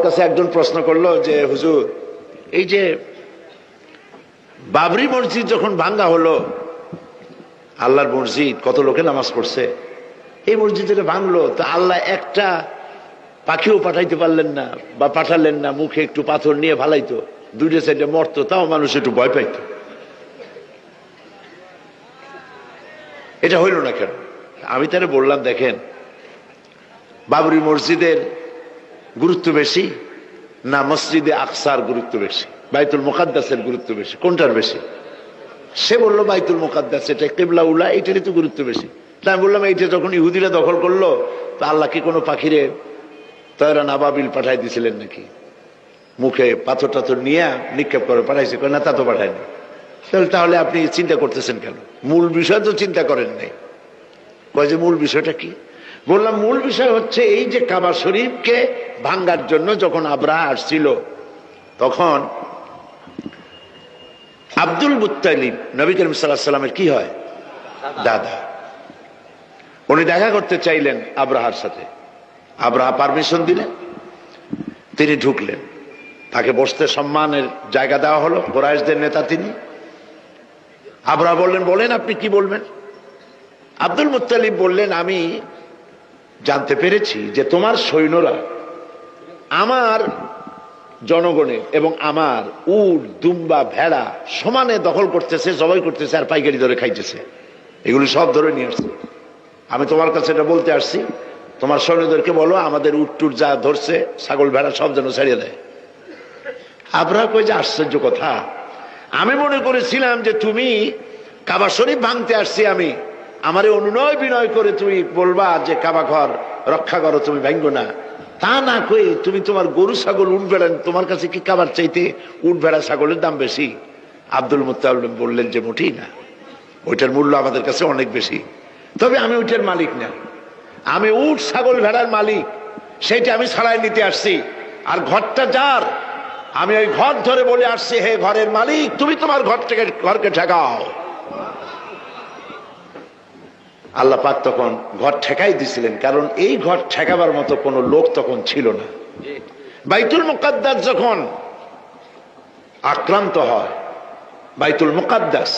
কাছে একজন প্রশ্ন করলো যে হুজুর, এই যে বাবরি মসজিদ যখন ভাঙ্গা হলো, আল্লাহর মসজিদ, কত লোকে নামাজ পড়ছে, এই মসজিদে ভাঙলো, তো আল্লাহ একটা পাখিও পাঠাইতে পারলেন না বা পাঠালেন না, মুখে একটু পাথর নিয়ে ভালাইতো, দুইটা সাইডে মরতো, তাও মানুষ একটু ভয় পাইতো, এটা হইল না কেন? আমি তারা বললাম, দেখেন, বাবরি মসজিদের গুরুত্ব বেশি না মসজিদে আকসার গুরুত্ব বেশি, বাইতুল মুকাদ্দাসের গুরুত্ব বেশি, কোনটার বেশি? সে বললো বাইতুল মুকাদ্দাস, এটা কিবলা উলা, এটারই তো গুরুত্ব বেশি। আমি বললাম, এইটা যখন ইহুদিরা দখল করলো, তো আল্লাহ কি কোনো পাখিরে তয়রান আবাবিল পাঠাই দিছিলেন নাকি? মুখে পাথর টাথর নিয়ে নিক্ষেপ করে পাঠাইছে? না, তা তো পাঠায়নি। তাহলে আপনি চিন্তা করতেছেন কেন? মূল বিষয় তো চিন্তা করেন নাই। কয় যে মূল বিষয়টা কি? বললাম, মূল বিষয় হচ্ছে এই যে কাবা শরীফকে ভাঙ্গার জন্য যখন আবরাহা আসছিল, তখন আব্দুল মুত্তালিব নবী করিম সাল্লাল্লাহু আলাইহি ওয়াসাল্লামের কি হয়? দাদা। উনি দেখা করতে চাইলেন আবরাহার সাথে। আবরাহা পারমিশন দিলেন, তিনি ঢুকলেন, তাকে বসতে সম্মানের জায়গা দেওয়া হলো, কুরাইশদের নেতা তিনি। আবরাহা বললেন, বলেন আপনি কি বলবেন? আব্দুল মুত্তালিব বললেন, আমি জানতে পেরেছি যে তোমার সৈন্যরা আমার জনগণের এবং আমার উট, দুম্বা, ভেড়া সমানে দখল করতেছে, জবাই করতেছে আর পাইকারি ধরে খাইতেছে, এগুলি সব ধরে নিয়ে আসছে। আমি তোমার কাছে এটা বলতে আসছি, তোমার সৈন্যদেরকে বলো আমাদের উট টুট যা ধরছে, ছাগল ভেড়া সব যেন ছাড়িয়ে দেয়। আবরাহা কই যে আশ্চর্য কথা, আমি মনে করেছিলাম যে তুমি কাবা শরীফ ভাঙতে আসছি, আমি আমারে অনুনয় বিনয় করে তুমি বলবা যে কাবা ঘর রক্ষা করো, তুমি ভাঙ্গো না, তা না কই তুমি তোমার গরু ছাগল উঠ ভেড়া, তোমার কাছে কি কাবার চাইতে উঠ ভেড়া ছাগলের দাম বেশি? আব্দুল মুত্তালিব বললেন যে মোটেই না, ওইটার মূল্য আমাদের কাছে অনেক বেশি, তবে আমি ওইটার মালিক না, আমি উঠ ছাগল ভেড়ার মালিক, সেইটা আমি ছাড়াই নিতে আসছি, আর ঘরটা যার, আমি ওই ঘর ধরে বলে আসছি, হে ঘরের মালিক, তুমি তোমার ঘরকে ঠেকাও। আল্লাহ পাক তখন ঘর ঠেকাই দিছিলেন, কারণ এই ঘর ঠেকাবার মতো কোনো লোক তখন ছিল না। বাইতুল মুকাদ্দাস যখন আক্রান্ত হয়, বাইতুল মুকাদ্দাস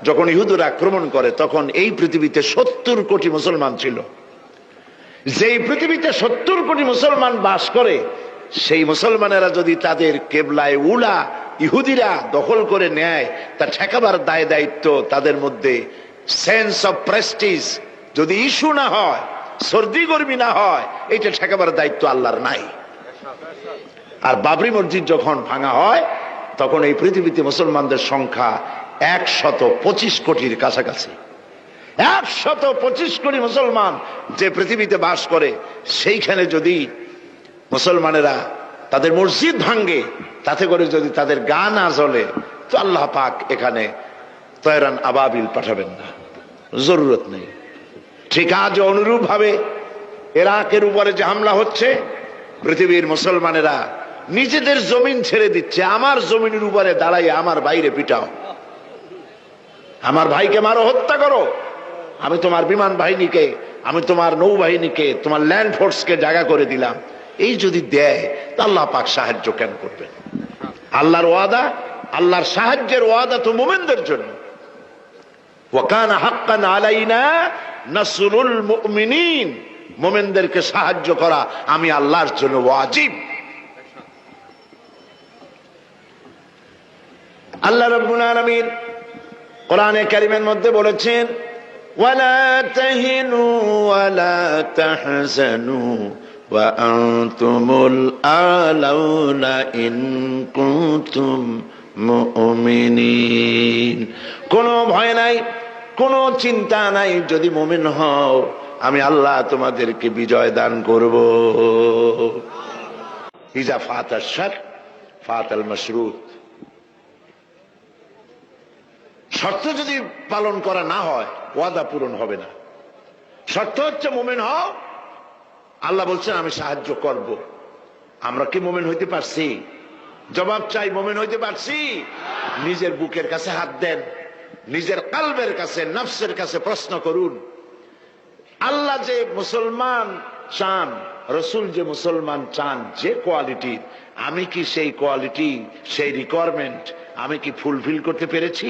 যখন ইহুদিরা আক্রমণ করে, তখন এই পৃথিবীতে 70 কোটি মুসলমান ছিল। যেই পৃথিবীতে 70 কোটি মুসলমান বাস করে, সেই মুসলমানেরা যদি তাদের কেবলায় উলা ইহুদিরা দখল করে নেয়, তা ঠেকাবার দায় দায়িত্ব তাদের মধ্যে, সেন্স অফ প্রেস্টিজ যদি ইস্যু না হয়, সর্দি গরমি না হয়, এটা ঠেকাবার দায়িত্ব আল্লাহর নাই। আর বাবরি মসজিদ যখন ভাঙা হয়, তখন এই পৃথিবীতে মুসলমানদের সংখ্যা 125 কোটির কাছাকাছি। 125 কোটি মুসলমান যে পৃথিবীতে বাস করে, সেইখানে যদি মুসলমানেরা তাদের মসজিদ ভাঙ্গে, তাতে করে যদি তাদের গা না জ্বলে, তো আল্লাহ পাক এখানে তয়রান আবাবিল পাঠাবেন না, জরুরত নেই। ঠিক আজ অনুরূপ ভাবে ইরাকের উপরে যে হামলা হচ্ছে, পৃথিবীর মুসলমানেরা নিজেদের জমিন ছেড়ে দিচ্ছে, আমার জমিনের উপরে দাঁড়াই আমার ভাইরে পিটাও, আমার ভাইকে মারো, হত্যা করো, আমি তোমার বিমান বাহিনীকে, আমি তোমার নৌবাহিনীকে, তোমার ল্যান্ড ফোর্সকে জায়গা করে দিলাম। এই যদি দেয়, তা আল্লাহ পাক সাহায্য কেন করবেন? আল্লাহর ওয়াদা, আল্লাহর সাহায্যের ওয়াদা তো মুমিনদের জন্য। ওয়া কানা হাক্কান আলাইনা নাসরুল মুমিনিন, মুমিনদেরকে সাহায্য করা আমি আল্লাহর জন্য ওয়াজিব। আল্লাহ রাব্বুল আলামিন কোরআনে কারীমের মধ্যে বলেছেন, ওয়ালা তাহিনু ওয়ালা তাহজানু ওয়া আনতুমুল আলাউনা ইন কুনতুম মুমিনিন। কোনো ভয় নাই, কোনো চিন্তা নাই, যদি মুমিন হও, আমি আল্লাহ তোমাদেরকে বিজয় দান করব। ইজা ফাতাশ শার ফাতাল মাশরুত। শর্ত যদি পালন করা না হয়, ওয়াদা পূরণ হবে না। শর্ত হচ্ছে মুমিন হও, আল্লাহ বলছেন আমি সাহায্য করব। আমরা কি মুমিন হইতে পারছি? জবাব চাই, মুমিন হইতে পারছি? নিজের বুকের কাছে হাত দেন, নিজের কলবের কাছে, নফসের কাছে প্রশ্ন করুন। আল্লাহ যে মুসলমান চান, রসুল যে মুসলমান চান যে কোয়ালিটির, আমি কি সেই কোয়ালিটি, সেই রিকোয়ারমেন্ট আমি কি ফুলফিল করতে পেরেছি?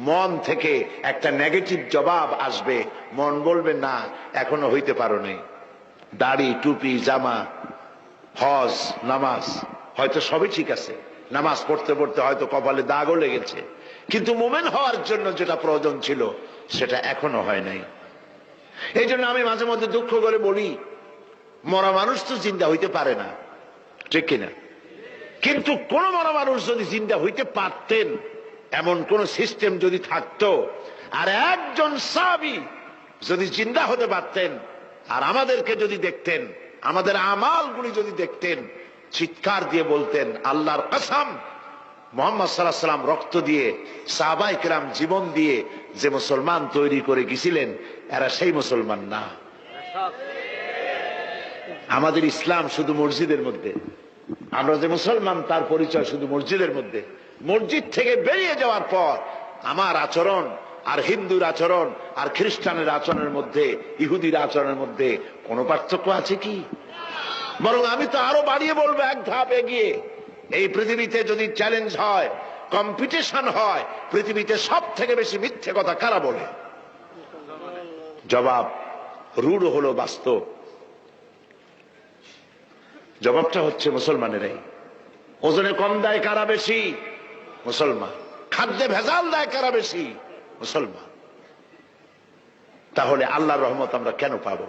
মন থেকে একটা নেগেটিভ জবাব আসবে, মন বলবে না এখনো হইতে পারো নাই। দাড়ি, টুপি, জামা, হজ, নামাজ হয়তো সবই ঠিক আছে, নামাজ পড়তে পড়তে হয়তো কপালে দাগও লেগেছে, কিন্তু মোমেন হওয়ার জন্য যেটা প্রয়োজন ছিল সেটা এখনো হয় নাই। এই জন্য আমি মাঝে মধ্যে দুঃখ করে বলি, মরা মানুষ তো জিন্দা হইতে পারে না, ঠিক কিনা? কিন্তু কোন মরা মানুষ যদি জিন্দা হইতে পারতেন, এমন কোন সিস্টেম যদি থাকতো, আর একজন সাহাবী যদি জিন্দা হতে পারতেন, আর আমাদেরকে যদি দেখতেন, আমাদের আমালগুলি যদি দেখতেন, চিৎকার দিয়ে বলতেন আল্লাহর কসম, মুহাম্মদ সাল্লাল্লাহু আলাইহি ওয়াসাল্লাম রক্ত দিয়ে, সাহাবায়ে কেরাম জীবন দিয়ে যে মুসলমান তৈরি করে গেছিলেন, এরা সেই মুসলমান না। আমাদের ইসলাম শুধু মসজিদের মধ্যে, আমরা যে মুসলমান তার পরিচয় শুধু মসজিদের মধ্যে। মসজিদ থেকে বেরিয়ে যাওয়ার পর আমার আচরণ আর হিন্দুর আচরণ আর খ্রিস্টানের আচরণের মধ্যে, ইহুদির আচরণের মধ্যে কোনো পার্থক্য আছে কি? বরং আমি তো আরো বাড়িয়ে বলবো, এক ধাপ এগিয়ে। এই পৃথিবীতে যদি চ্যালেঞ্জ হয়, কম্পিটিশন হয়, পৃথিবীতে সব থেকে বেশি মিথ্যে কথা কারা বলে? জবাব রূঢ় হলো বাস্তব, জবাবটা হচ্ছে মুসলমানেরাই। ওজনে কম দেয় কারা বেশি? মুসলমান। খাদ্যে ভেজাল দেয় কারা বেশি? মুসলমান। তাহলে আল্লাহর রহমত আমরা কেন পাবো?